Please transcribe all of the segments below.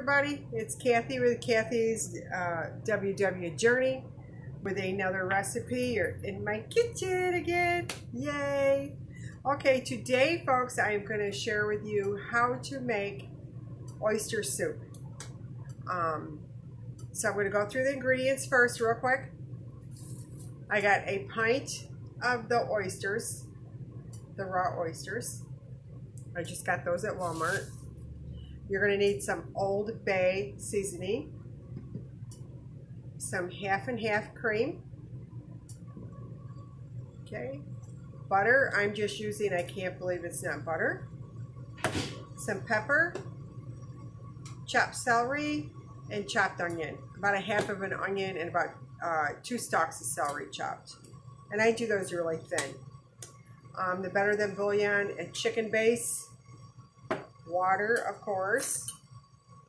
everybody, it's Kathy with Kathy's WW Journey with another recipe. You're in my kitchen again, yay! Okay, today folks, I am going to share with you how to make oyster soup. So I'm going to go through the ingredients first real quick. I got a pint of the oysters, the raw oysters. I just got those at Walmart. You're going to need some Old Bay seasoning, some half and half cream, okay, butter. I'm just using, I can't believe it's not butter, some pepper, chopped celery, and chopped onion. About a half of an onion and about 2 stalks of celery chopped. And I do those really thin. The Better Than Bouillon and chicken base, water, of course,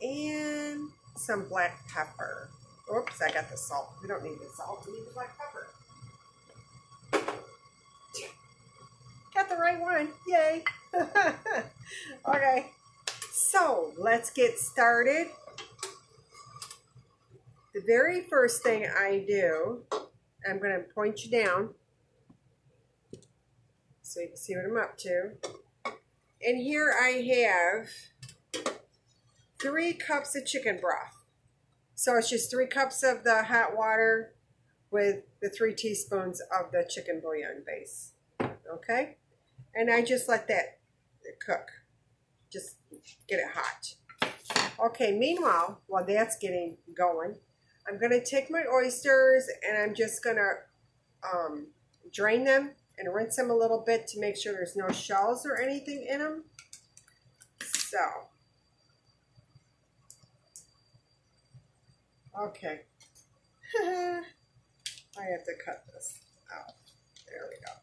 and some black pepper. Oops, I got the salt. We don't need the salt, we need the black pepper. Got the right one, yay. Okay, so let's get started. The very first thing I do, I'm going to point you down so you can see what I'm up to. And here I have 3 cups of chicken broth. So it's just 3 cups of the hot water with the 3 teaspoons of the chicken bouillon base. Okay? And I just let that cook. Just get it hot. Okay, meanwhile, while that's getting going, I'm going to take my oysters and I'm just going to drain them and rinse them a little bit to make sure there's no shells or anything in them. So, okay. I have to cut this out. There we go.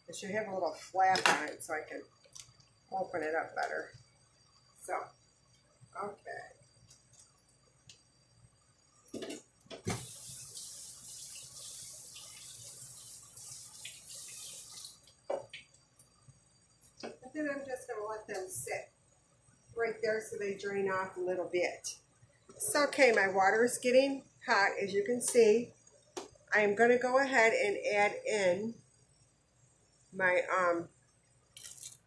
It should have a little flap on it so I can open it up better. So, okay. And then I'm just going to let them sit right there so they drain off a little bit. So, okay, my water is getting hot, as you can see. I am going to go ahead and add in my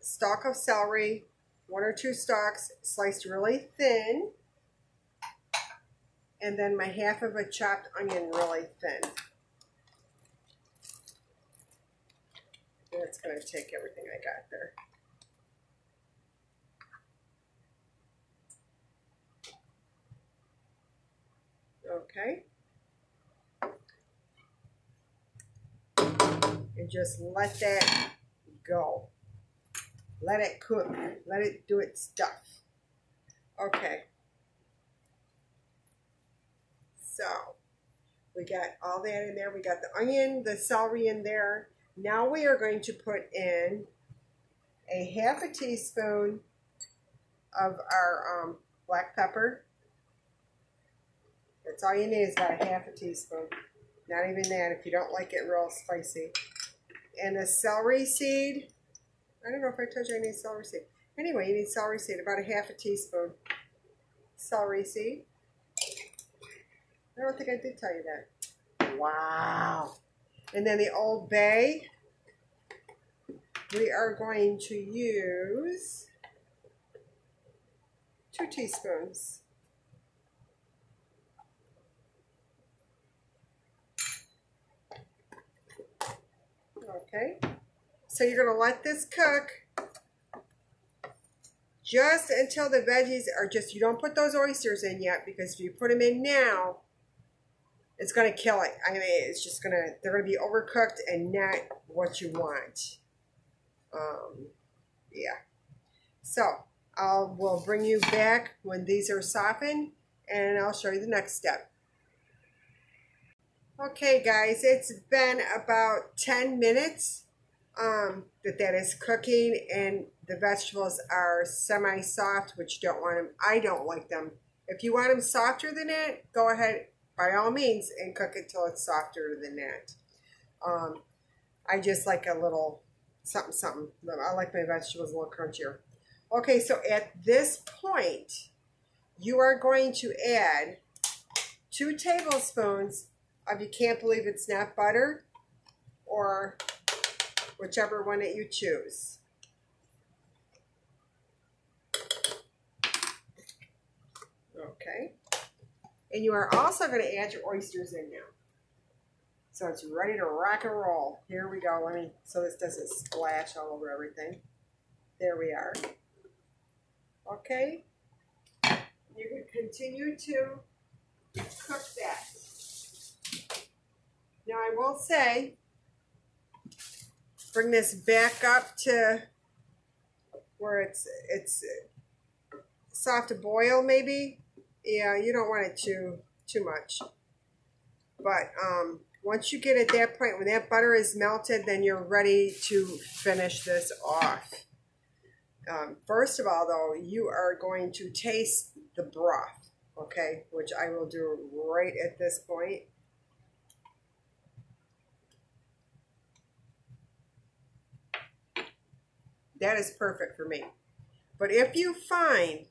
stalk of celery, 1 or 2 stalks sliced really thin, and then my half of a chopped onion really thin. That's going to take everything I got there. Okay. And just let that go. Let it cook. Let it do its stuff. Okay. So, we got all that in there. We got the onion, the celery in there. Now we are going to put in a half a teaspoon of our black pepper. That's all you need is about a half a teaspoon. Not even that if you don't like it real spicy. And a celery seed. I don't know if I told you I need celery seed. Anyway, you need celery seed, about a half a teaspoon. Celery seed. I don't think I did tell you that. Wow. And then the Old Bay. We are going to use 2 teaspoons. Okay, so you're going to let this cook just until the veggies are just, you don't put those oysters in yet, because if you put them in now, it's going to kill it. I mean, it's just going to, they're going to be overcooked and not what you want. Yeah. So, we'll bring you back when these are softened, and I'll show you the next step. Okay guys, it's been about 10 minutes that is cooking, and the vegetables are semi-soft, which you don't want them. I don't like them. If you want them softer than that, go ahead by all means and cook it till it's softer than that. I just like a little something. I like my vegetables a little crunchier. Okay, so at this point, you are going to add 2 tablespoons of, you can't believe it's not butter, or whichever one that you choose. Okay. And you are also going to add your oysters in now. So it's ready to rock and roll. Here we go. Let me, so this doesn't splash all over everything. There we are. Okay. You can continue to cook that. Now I will say, bring this back up to where it's soft to boil maybe. Yeah, you don't want it too much. But once you get at that point, when that butter is melted, then you're ready to finish this off. First of all, though, you are going to taste the broth, okay, which I will do right at this point. That is perfect for me. But if you find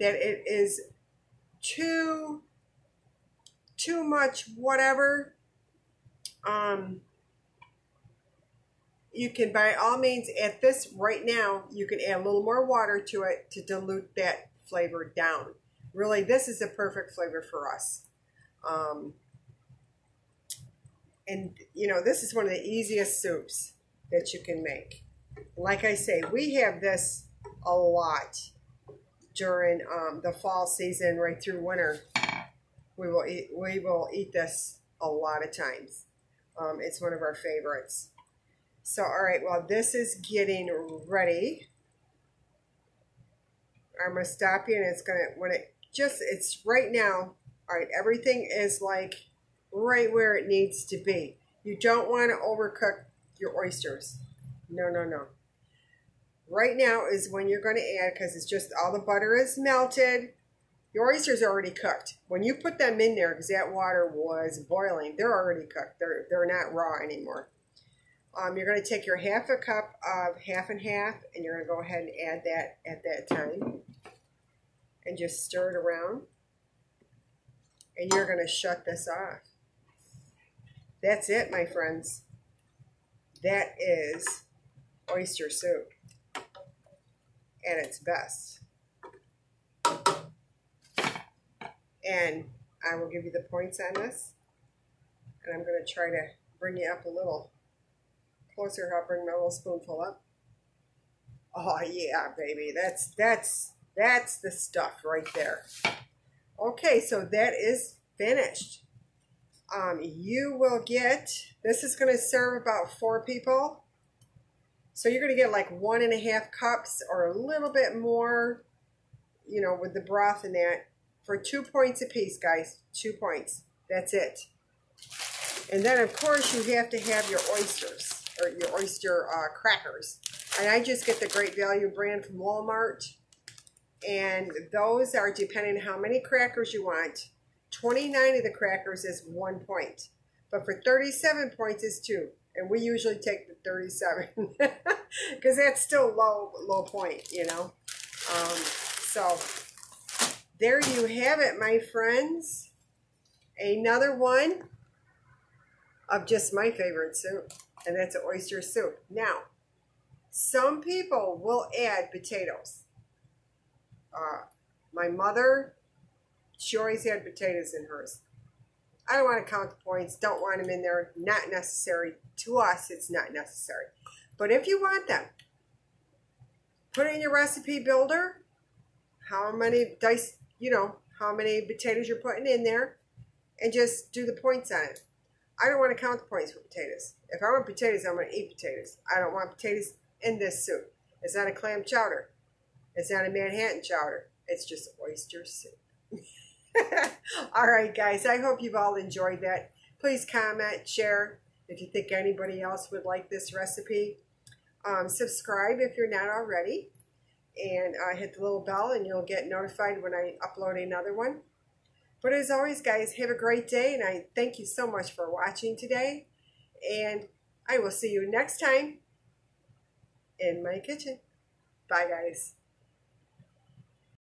that it is too much whatever, you can by all means at this right now, you can add a little more water to it to dilute that flavor down. Really, this is a perfect flavor for us. And you know, this is one of the easiest soups that you can make. Like I say, we have this a lot during the fall season right through winter. We will eat this a lot of times. It's one of our favorites. So, all right, well, this is getting ready. I'm going to stop you, and it's going to, when it just, it's right now, all right, everything is like right where it needs to be. You don't want to overcook your oysters. No, no, no. Right now is when you're going to add, because it's just all the butter is melted. Your oysters are already cooked. When you put them in there, because that water was boiling, they're already cooked. They're not raw anymore. You're going to take your half a cup of half and half, and you're going to go ahead and add that at that time. And just stir it around. And you're going to shut this off. That's it, my friends. That is oyster soup at its best. And I will give you the points on this. And I'm going to try to bring you up a little closer. I'll bring my little spoonful up. Oh yeah, baby. That's the stuff right there. Okay, so that is finished. You will get, this is going to serve about 4 people. So you're going to get like 1.5 cups or a little bit more, you know, with the broth in that, for 2 points a piece, guys. 2 points. That's it. And then, of course, you have to have your oysters, or your oyster crackers. And I just get the Great Value brand from Walmart. And those are, depending on how many crackers you want, 29 of the crackers is 1 point. But for 37 points is 2. And we usually take the 37 because that's still low point, you know. So there you have it, my friends. Another one of just my favorite soup, and that's an oyster soup. Now, some people will add potatoes. My mother, she always had potatoes in hers. I don't want to count the points. Don't want them in there. Not necessary. To us, it's not necessary. But if you want them, put it in your recipe builder. How many dice, you know, how many potatoes you're putting in there, and just do the points on it. I don't want to count the points for potatoes. If I want potatoes, I'm going to eat potatoes. I don't want potatoes in this soup. It's not a clam chowder. It's not a Manhattan chowder. It's just oyster soup. All right, guys. I hope you've all enjoyed that. Please comment, share if you think anybody else would like this recipe. Subscribe if you're not already. And hit the little bell and you'll get notified when I upload another one. But as always, guys, have a great day. And I thank you so much for watching today. And I will see you next time in my kitchen. Bye, guys.